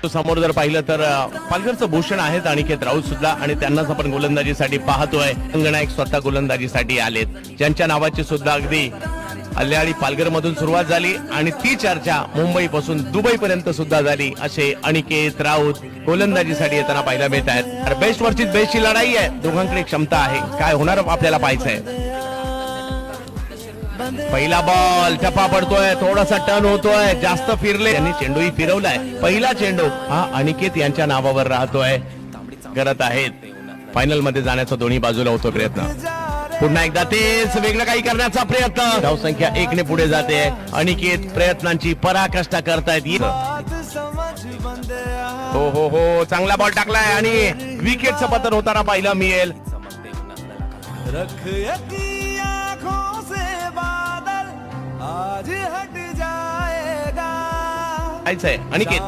समोर जर पाहिलं तर पालघरचं भूषण आहेत अनिकेत राऊत सुद्धा आणि त्यांनाच आपण गोलंदाजीसाठी पाहतोय. रंगनायक स्वतः गोलंदाजीसाठी आलेत, ज्यांच्या नावाची सुद्धा अगदी अल्याळी पालघर मधून सुरुवात झाली आणि ती चर्चा मुंबई पासून दुबई पर्यंत सुद्धा झाली. असे अनिकेत राऊत गोलंदाजीसाठी येताना पाहायला मिळत आहेत. बेस्ट वर्सेस बेस्टची लढाई आहे, दोघांकडे क्षमता आहे. काय होणार आपल्याला पाहायचंय. पहिला बॉल टप्पा पडतोय, थोडासा टर्न होतोय, जास्त फिरले, त्यांनी चेंडूही फिरवलाय. पहिला चेंडू हा अनिकेत यांच्या नावावर राहतोय. करत आहेत फायनल मध्ये जाण्याचा दोन्ही बाजूला होतो प्रयत्न. पुन्हा एकदा तेच वेगळं काही करण्याचा प्रयत्न. धावसंख्या 1 ने पुढे जाते. अनिकेत प्रयत्नांची पराकाष्ठा करतायत. हो हो हो, चांगला बॉल टाकलाय आणि विकेटचं पतन होताना पाहायला मिळेल. अनिकेत